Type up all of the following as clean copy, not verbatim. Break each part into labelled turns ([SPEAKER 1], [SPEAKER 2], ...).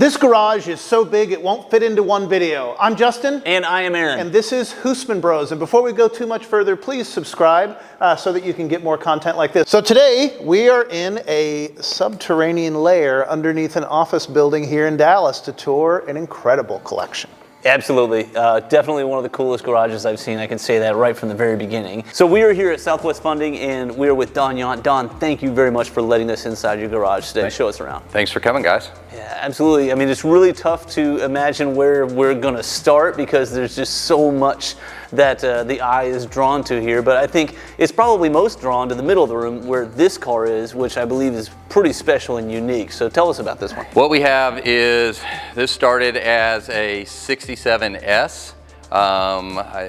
[SPEAKER 1] This garage is so big it won't fit into one video. I'm Justin.
[SPEAKER 2] And I am Aaron.
[SPEAKER 1] And this is Husman Bros. And before we go too much further, please subscribe so that you can get more content like this. So today we are in a subterranean lair underneath an office building here in Dallas to tour an incredible collection.
[SPEAKER 2] Absolutely. Definitely one of the coolest garages I've seen. I can say that right from the very beginning. So we are here at Southwest Funding and we are with Don Yount. Don, thank you very much for letting us inside your garage today. Show us around.
[SPEAKER 3] Thanks for coming, guys.
[SPEAKER 2] Yeah, absolutely. I mean, it's really tough to imagine where we're going to start because there's just so much that the eye is drawn to here. But I think it's probably most drawn to the middle of the room where this car is, which I believe is pretty special and unique. So tell us about this one.
[SPEAKER 3] What we have is, this started as a 67S.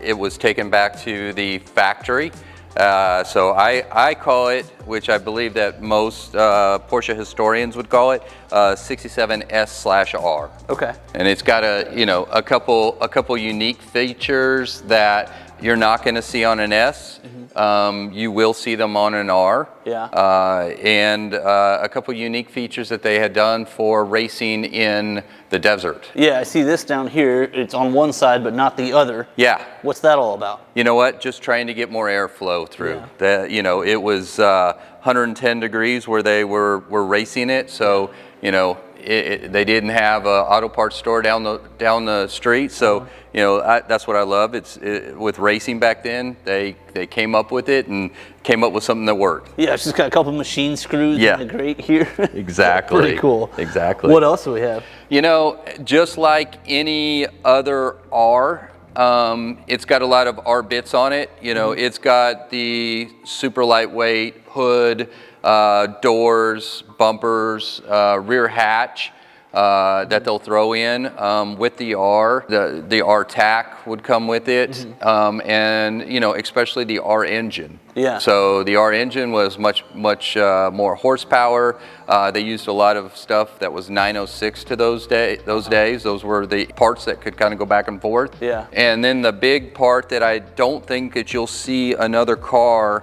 [SPEAKER 3] It was taken back to the factory. So I call it, which I believe that most Porsche historians would call it, 67S/R.
[SPEAKER 2] Okay.
[SPEAKER 3] And it's got a couple unique features that you're not going to see on an S. You will see them on an R.
[SPEAKER 2] Yeah.
[SPEAKER 3] And a couple unique features that they had done for racing in the desert.
[SPEAKER 2] Yeah, I see this down here. It's on one side, but not the other.
[SPEAKER 3] Yeah.
[SPEAKER 2] What's that all about?
[SPEAKER 3] You know what? Just trying to get more airflow through. Yeah. It was 110 degrees where they were racing it, so they didn't have an auto parts store down the street. So that's what I love. With racing back then, they came up with it and came up with something that worked.
[SPEAKER 2] Yeah, it's just got a couple machine screws in the grate here.
[SPEAKER 3] Exactly.
[SPEAKER 2] Pretty cool.
[SPEAKER 3] Exactly.
[SPEAKER 2] What else do we have?
[SPEAKER 3] Just like any other R, it's got a lot of R bits on it. It's got the super lightweight hood, doors, bumpers, rear hatch that they'll throw in with the R. The R tack would come with it, and especially the R engine.
[SPEAKER 2] Yeah.
[SPEAKER 3] So the R engine was much more horsepower. They used a lot of stuff that was 906 to those days. Those were the parts that could kind of go back and forth.
[SPEAKER 2] Yeah.
[SPEAKER 3] And then the big part that I don't think that you'll see another car.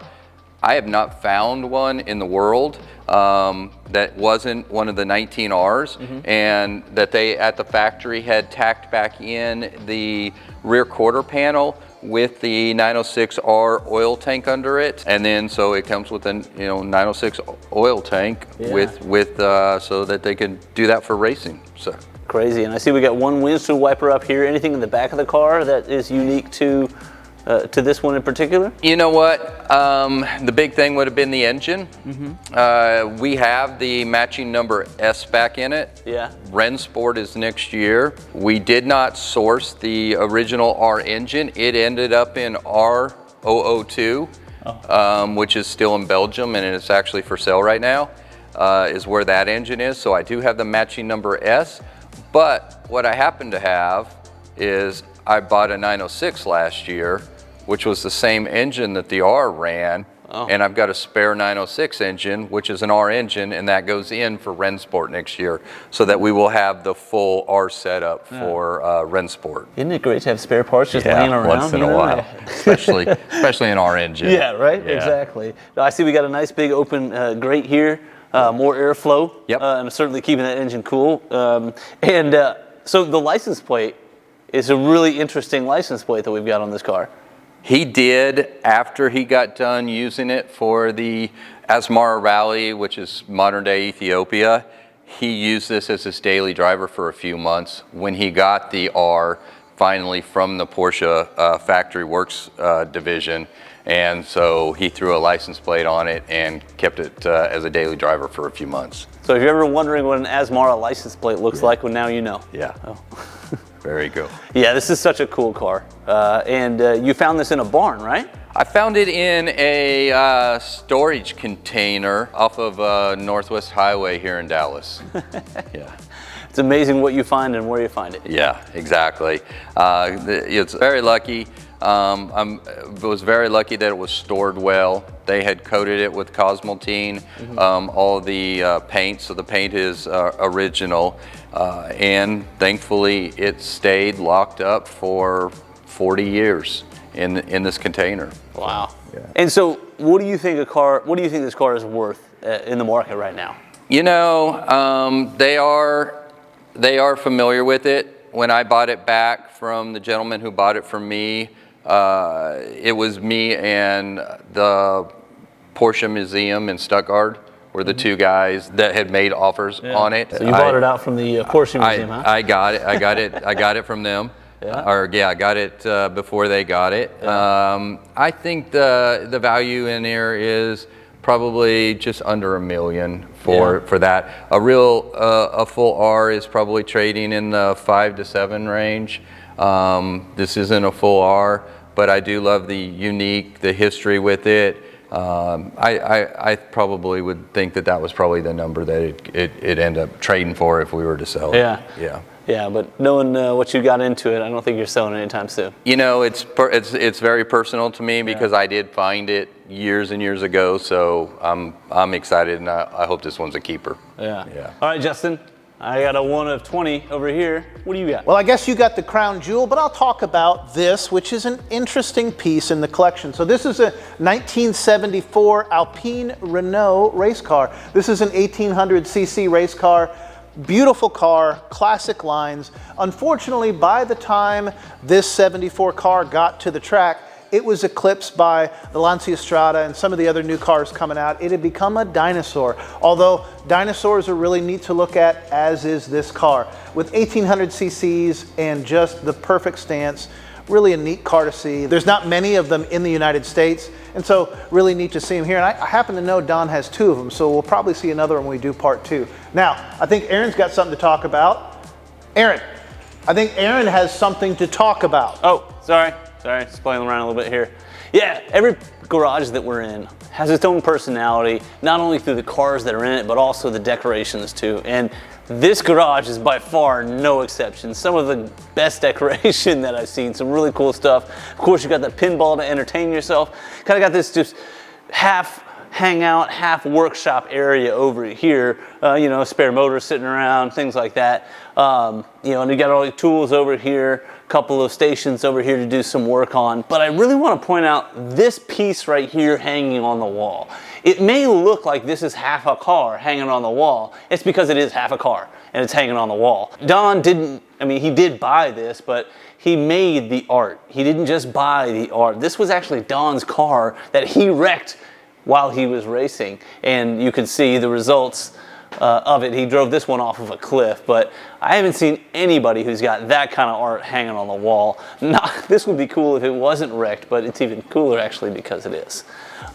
[SPEAKER 3] I have not found one in the world that wasn't one of the 19Rs, and that they at the factory had tacked back in the rear quarter panel with the 906R oil tank under it, and then so it comes with a 906 oil tank with so that they can do that for racing. So
[SPEAKER 2] crazy. And I see we got one windshield wiper up here. Anything in the back of the car that is unique to this one in particular? You know what?
[SPEAKER 3] The big thing would have been the engine. We have the matching number S back in it.
[SPEAKER 2] Yeah.
[SPEAKER 3] Rennsport is next year. We did not source the original R engine. It ended up in R002, which is still in Belgium, and it's actually for sale right now, is where that engine is. So I do have the matching number S. But what I happen to have is I bought a 906 last year, which was the same engine that the R ran, and I've got a spare 906 engine, which is an R engine, and that goes in for Rennsport next year, so that we will have the full R setup for Rennsport.
[SPEAKER 2] Isn't it great to have spare parts just laying around?
[SPEAKER 3] Once in a while, especially an R engine.
[SPEAKER 2] Yeah, right. Yeah. Exactly. I see we got a nice big open grate here, more airflow, and certainly keeping that engine cool. So the license plate is a really interesting license plate that we've got on this car.
[SPEAKER 3] He did, after he got done using it for the Asmara Rally, which is modern day Ethiopia, he used this as his daily driver for a few months when he got the R finally from the Porsche Factory Works division. And so he threw a license plate on it and kept it as a daily driver for a few months.
[SPEAKER 2] So if you're ever wondering what an Asmara license plate looks like, well, now you know.
[SPEAKER 3] Yeah. Very cool.
[SPEAKER 2] Yeah, this is such a cool car. And you found this in a barn, right?
[SPEAKER 3] I found it in a storage container off of Northwest Highway here in Dallas. Yeah.
[SPEAKER 2] It's amazing what you find and where you find it.
[SPEAKER 3] Yeah, exactly. It's very lucky. I was very lucky that it was stored well. They had coated it with Cosmotine, all the paint, so the paint is original. And thankfully it stayed locked up for 40 years in this container.
[SPEAKER 2] Wow. Yeah. And so what do you think this car is worth in the market right now?
[SPEAKER 3] They are They are familiar with it. When I bought it back from the gentleman who bought it from me, it was me and the Porsche Museum in Stuttgart were the two guys that had made offers on it.
[SPEAKER 2] So you bought it out from the Porsche Museum, huh?
[SPEAKER 3] I got it. I got it from them. I got it before they got it. I think the value in there is probably just under $1 million for that. A full R is probably trading in the 5 to 7 range. This isn't a full R, but I do love the history with it. I probably would think that was probably the number that it end up trading for if we were to sell it.
[SPEAKER 2] Yeah, but knowing what you got into it, I don't think you're selling it anytime soon.
[SPEAKER 3] You know, it's very personal to me because I did find it years and years ago. So I'm excited, and I hope this one's a keeper.
[SPEAKER 2] Yeah. All right, Justin. I got a 1 of 20 over here. What do you got?
[SPEAKER 1] Well, I guess you got the crown jewel, but I'll talk about this, which is an interesting piece in the collection. So this is a 1974 Alpine Renault race car. This is an 1800cc race car. Beautiful car, classic lines. Unfortunately, by the time this 74 car got to the track, it was eclipsed by the Lancia Strada and some of the other new cars coming out. It had become a dinosaur, although dinosaurs are really neat to look at, as is this car. With 1800 cc's and just the perfect stance, really a neat car to see. There's not many of them in the United States, and so really neat to see them here. And I happen to know Don has 2 of them, so we'll probably see another when we do part 2. Now, I think Aaron's got something to talk about. Aaron, I think Aaron has something to talk about.
[SPEAKER 2] Oh, sorry, just playing around a little bit here. Yeah, every garage that we're in has its own personality, not only through the cars that are in it, but also the decorations too. And this garage is by far no exception. Some of the best decoration that I've seen, some really cool stuff. Of course, you got that pinball to entertain yourself. Kind of got this just half hangout, half workshop area over here. Spare motors sitting around, things like that. And you got all the tools over here, a couple of stations over here to do some work on. But I really want to point out this piece right here hanging on the wall. It may look like this is half a car hanging on the wall. It's because it is half a car and it's hanging on the wall. Don he did buy this, but he made the art. He didn't just buy the art. This was actually Don's car that he wrecked while he was racing. And you can see the results of it. He drove this one off of a cliff, but I haven't seen anybody who's got that kind of art hanging on the wall. This would be cool if it wasn't wrecked, but it's even cooler actually because it is.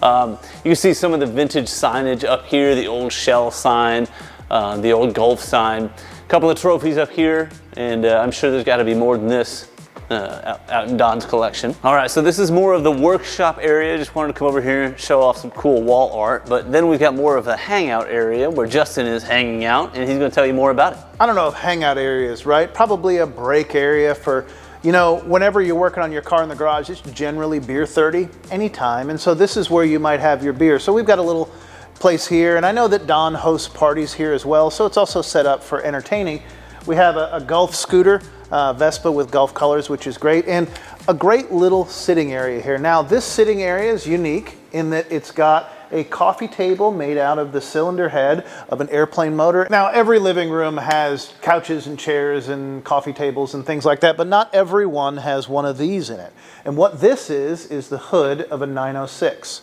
[SPEAKER 2] You can see some of the vintage signage up here, the old Shell sign, the old Gulf sign, a couple of trophies up here, and I'm sure there's got to be more than this out in Don's collection. All right, so this is more of the workshop area. Just wanted to come over here and show off some cool wall art, but then we've got more of the hangout area where Justin is hanging out, and he's going to tell you more about it.
[SPEAKER 1] I don't know if hangout area is right. Probably a break area for, whenever you're working on your car in the garage, it's generally beer 30 anytime. And so this is where you might have your beer. So we've got a little place here, and I know that Don hosts parties here as well, so it's also set up for entertaining. We have a Gulf scooter, Vespa with Gulf colors, which is great, and a great little sitting area here. Now, this sitting area is unique in that it's got a coffee table made out of the cylinder head of an airplane motor. Now, every living room has couches and chairs and coffee tables and things like that, but not every one has one of these in it. And what this is the hood of a 906.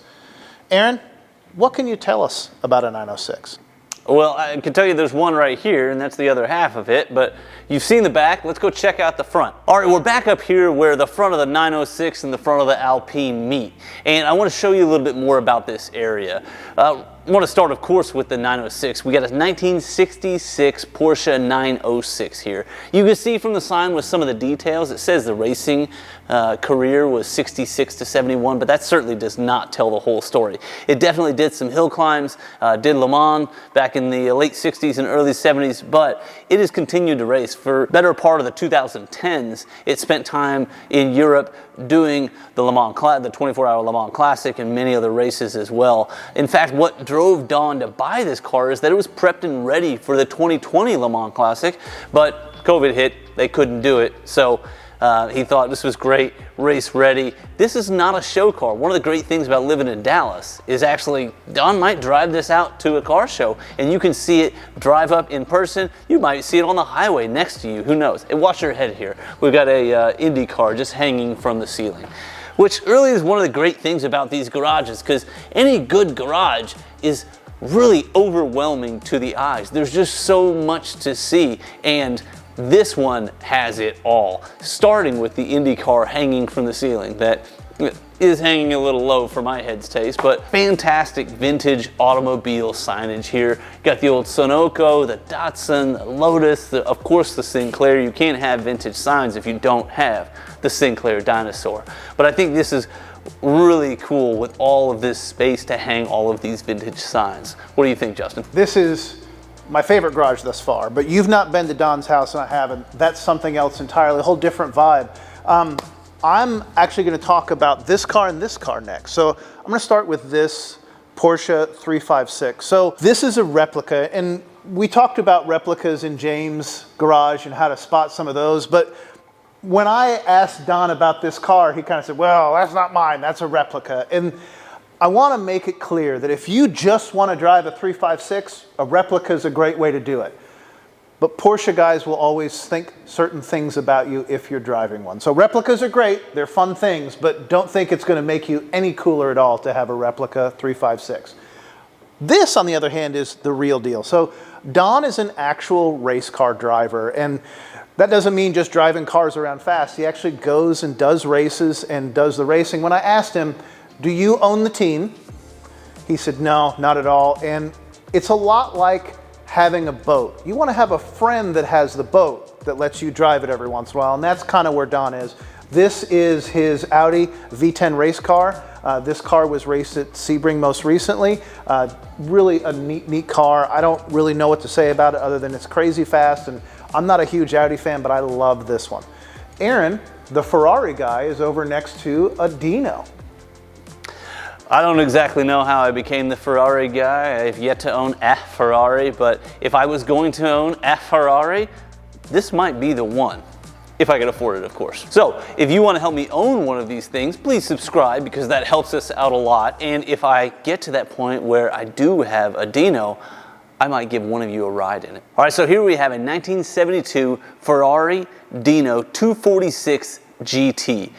[SPEAKER 1] Aaron, what can you tell us about a 906?
[SPEAKER 2] Well, I can tell you there's one right here, and that's the other half of it, but you've seen the back. Let's go check out the front. All right, we're back up here where the front of the 906 and the front of the Alpine meet, and I want to show you a little bit more about this area. I want to start, of course, with the 906. We got a 1966 Porsche 906 here. You can see from the sign with some of the details, it says the racing career was 66 to 71, but that certainly does not tell the whole story. It definitely did some hill climbs, did Le Mans back in the late 60s and early 70s, but it has continued to race. For the better part of the 2010s, it spent time in Europe doing the Le Mans, the 24-hour Le Mans Classic and many other races as well. In fact, what drove Don to buy this car is that it was prepped and ready for the 2020 Le Mans Classic, but COVID hit, they couldn't do it. So He thought this was great, race ready. This is not a show car. One of the great things about living in Dallas is actually Don might drive this out to a car show and you can see it drive up in person. You might see it on the highway next to you, who knows. And watch your head here. We've got a Indy car just hanging from the ceiling, which really is one of the great things about these garages, because any good garage is really overwhelming to the eyes. There's just so much to see, and this one has it all, starting with the Indy car hanging from the ceiling. That is hanging a little low for my head's taste, but fantastic vintage automobile signage here. Got the old Sunoco, the Datsun, the Lotus, of course the Sinclair. You can't have vintage signs if you don't have the Sinclair dinosaur. But I think this is really cool with all of this space to hang all of these vintage signs. What do you think, Justin?
[SPEAKER 1] This is my favorite garage thus far, but you've not been to Don's house and I haven't. That's something else entirely, a whole different vibe. I'm actually going to talk about this car and this car next. So I'm going to start with this Porsche 356. So this is a replica, and we talked about replicas in James' garage and how to spot some of those, but when I asked Don about this car, he kind of said, well, that's not mine, that's a replica. And I want to make it clear that if you just want to drive a 356, a replica is a great way to do it. But Porsche guys will always think certain things about you if you're driving one. So replicas are great, they're fun things, but don't think it's going to make you any cooler at all to have a replica 356. This, on the other hand, is the real deal. So Don is an actual race car driver, and that doesn't mean just driving cars around fast. He actually goes and does races and does the racing. When I asked him, do you own the team? He said, no, not at all. And it's a lot like having a boat. You want to have a friend that has the boat that lets you drive it every once in a while, and that's kind of where Don is. This is his Audi V10 race car. This car was raced at Sebring most recently. Really a neat car. I don't really know what to say about it other than it's crazy fast, and I'm not a huge Audi fan, but I love this one. Aaron, the Ferrari guy, is over next to a Dino.
[SPEAKER 2] I don't exactly know how I became the Ferrari guy. I've yet to own a Ferrari, but if I was going to own a Ferrari, this might be the one. If I could afford it, of course. So if you want to help me own one of these things, please subscribe, because that helps us out a lot. And if I get to that point where I do have a Dino, I might give one of you a ride in it. All right, so here we have a 1972 Ferrari Dino 246 GT.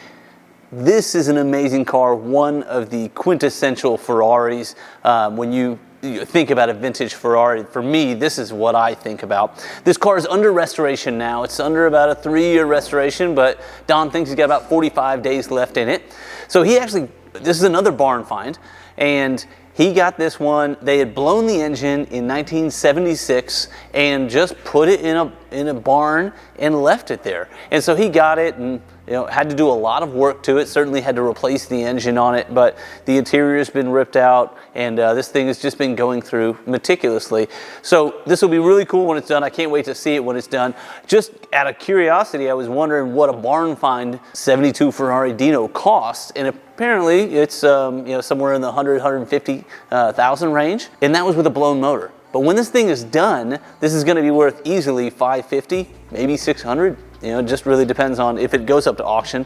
[SPEAKER 2] This is an amazing car, one of the quintessential Ferraris. When you think about a vintage Ferrari, for me, this is what I think about. This car is under restoration now. It's under about a 3-year restoration, but Don thinks he's got about 45 days left in it. So this is another barn find, and he got this one. They had blown the engine in 1976 and just put it in a barn and left it there. And so he got it and had to do a lot of work to it. Certainly had to replace the engine on it, but the interior has been ripped out, and this thing has just been going through meticulously. So this will be really cool when it's done. I can't wait to see it when it's done. Just out of curiosity, I was wondering what a barn find 72 Ferrari Dino costs, and apparently it's somewhere in the 150,000 range, and that was with a blown motor. But when this thing is done, this is going to be worth easily 550, maybe 600. It just really depends on if it goes up to auction,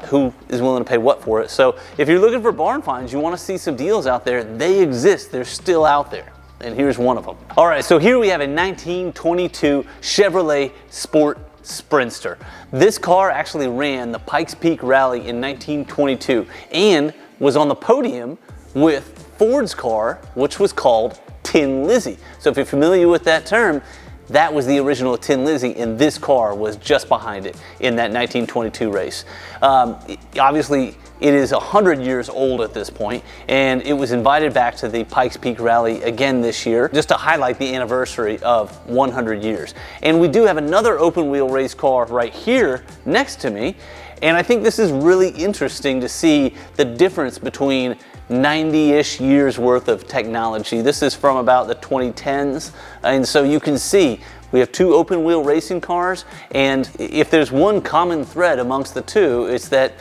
[SPEAKER 2] who is willing to pay what for it. So if you're looking for barn finds, you want to see some deals out there, they exist. They're still out there. And here's one of them. All right, so here we have a 1922 Chevrolet Sport Sprinter. This car actually ran the Pikes Peak Rally in 1922 and was on the podium with Ford's car, which was called Tin Lizzie. So if you're familiar with that term, that was the original Tin Lizzie, and this car was just behind it in that 1922 race. Obviously, it is 100 years old at this point, and it was invited back to the Pikes Peak Rally again this year, just to highlight the anniversary of 100 years. And we do have another open wheel race car right here next to me, and I think this is really interesting to see the difference between 90-ish years worth of technology. This is from about the 2010s, and so you can see we have two open wheel racing cars, and if there's one common thread amongst the two, it's that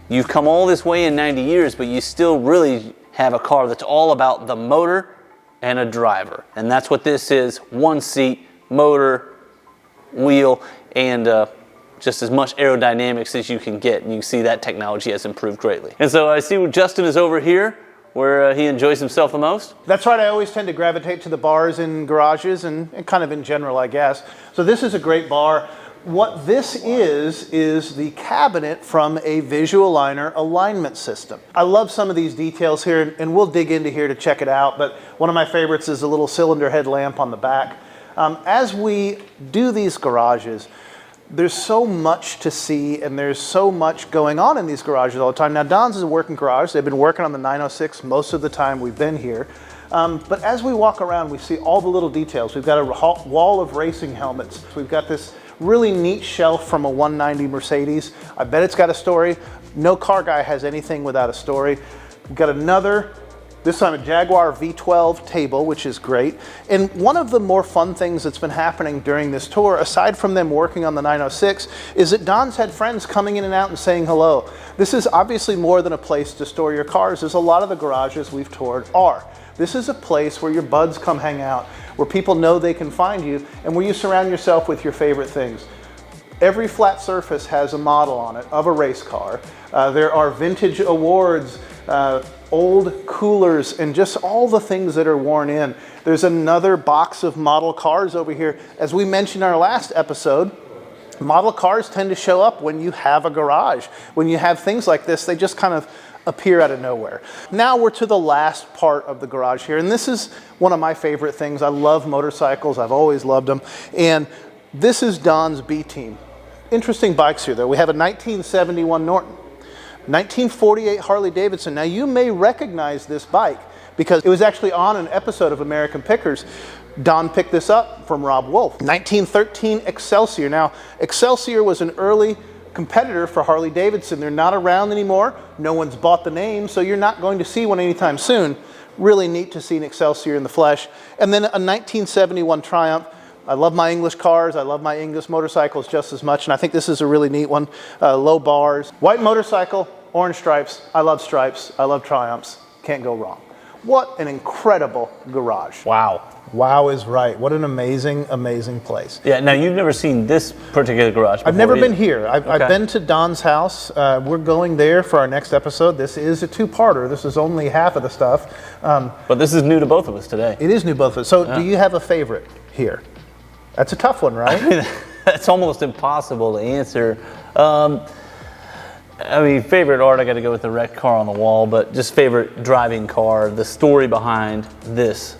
[SPEAKER 2] you've come all this way in 90 years, but you still really have a car that's all about the motor and a driver. And that's what this is: one seat, motor, wheel, and just as much aerodynamics as you can get, and you see that technology has improved greatly. And so I see Justin is over here, where he enjoys himself the most.
[SPEAKER 1] That's right, I always tend to gravitate to the bars in garages and kind of in general, I guess. So this is a great bar. What this is the cabinet from a Visualiner alignment system. I love some of these details here, and we'll dig into here to check it out, but one of my favorites is a little cylinder head lamp on the back. As we do these garages, there's so much to see, and there's so much going on in these garages all the time. Now, Don's is a working garage. They've been working on the 906 most of the time we've been here. But as we walk around, we see all the little details. We've got a wall of racing helmets. We've got this really neat shelf from a 190 Mercedes. I bet it's got a story. No car guy has anything without a story. We've got another, this time a Jaguar V12 table, which is great. And one of the more fun things that's been happening during this tour, aside from them working on the 906, is that Don's had friends coming in and out and saying hello. This is obviously more than a place to store your cars, as a lot of the garages we've toured are. This is a place where your buds come hang out, where people know they can find you, and where you surround yourself with your favorite things. Every flat surface has a model on it of a race car. There are vintage awards, old coolers, and just all the things that are worn in. There's another box of model cars over here. As we mentioned in our last episode, model cars tend to show up when you have a garage. When you have things like this, they just kind of appear out of nowhere. Now we're to the last part of the garage here, and this is one of my favorite things. I love motorcycles. I've always loved them. And this is Don's B-Team. Interesting bikes here, though. We have a 1971 Norton, 1948 Harley Davidson. Now, you may recognize this bike because it was actually on an episode of American Pickers. Don picked this up from Rob Wolf. 1913 Excelsior. Now, Excelsior was an early competitor for Harley Davidson. They're not around anymore. No one's bought the name, so you're not going to see one anytime soon. Really neat to see an Excelsior in the flesh. And then a 1971 Triumph. I love my English cars. I love my English motorcycles just as much, and I think this is a really neat one. Low bars. White motorcycle, orange stripes. I love stripes. I love Triumphs. Can't go wrong. What an incredible garage.
[SPEAKER 2] Wow.
[SPEAKER 1] Wow is right. What an amazing, amazing place.
[SPEAKER 2] Yeah, now you've never seen this particular garage before.
[SPEAKER 1] I've never
[SPEAKER 2] either.
[SPEAKER 1] been here. I've been to Don's house. We're going there for our next episode. This is a two-parter. This is only half of the stuff.
[SPEAKER 2] But this is new to both of us today.
[SPEAKER 1] It is new both of us. So do you have a favorite here? That's a tough one, right?
[SPEAKER 2] That's almost impossible to answer. I mean, favorite art, I got to go with the wrecked car on the wall, but just favorite driving car, the story behind this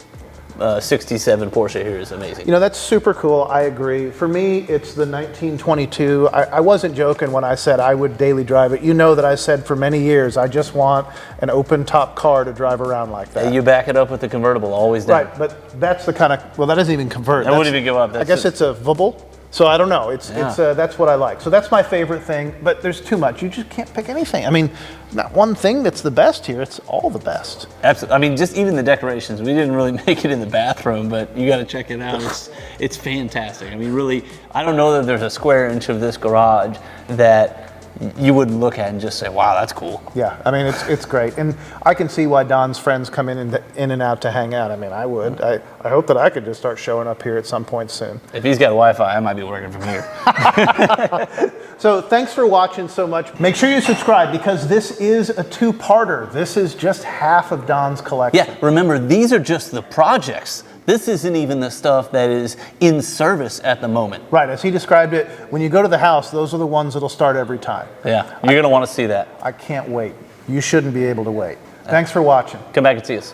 [SPEAKER 2] 67 Porsche here is amazing.
[SPEAKER 1] You know, that's super cool. I agree. For me, it's the 1922. I wasn't joking when I said I would daily drive it. You know that I said for many years, I just want an open top car to drive around like that.
[SPEAKER 2] And you back it up with the convertible, always down.
[SPEAKER 1] Right, but that's the kind of, well, that doesn't even convert.
[SPEAKER 2] That wouldn't even go up.
[SPEAKER 1] I guess it's a VUBL. So I don't know. That's what I like. So that's my favorite thing. But there's too much. You just can't pick anything. I mean, not one thing that's the best here. It's all the best.
[SPEAKER 2] Absolutely. I mean, just even the decorations. We didn't really make it in the bathroom, but you got to check it out. It's fantastic. I mean, really, I don't know that there's a square inch of this garage that you wouldn't look at and just say, wow, that's cool.
[SPEAKER 1] Yeah, I mean, it's great. And I can see why Don's friends come in and out to hang out. I mean, I would. I hope that I could just start showing up here at some point soon.
[SPEAKER 2] If he's got Wi-Fi, I might be working from here.
[SPEAKER 1] So thanks for watching so much. Make sure you subscribe because this is a two-parter. This is just half of Don's collection.
[SPEAKER 2] Yeah, remember, these are just the projects. This isn't even the stuff that is in service at the moment.
[SPEAKER 1] Right, as he described it, when you go to the house, those are the ones that'll start every time.
[SPEAKER 2] Yeah, you're going to want to see that.
[SPEAKER 1] I can't wait. You shouldn't be able to wait. Thanks for watching.
[SPEAKER 2] Come back and see us.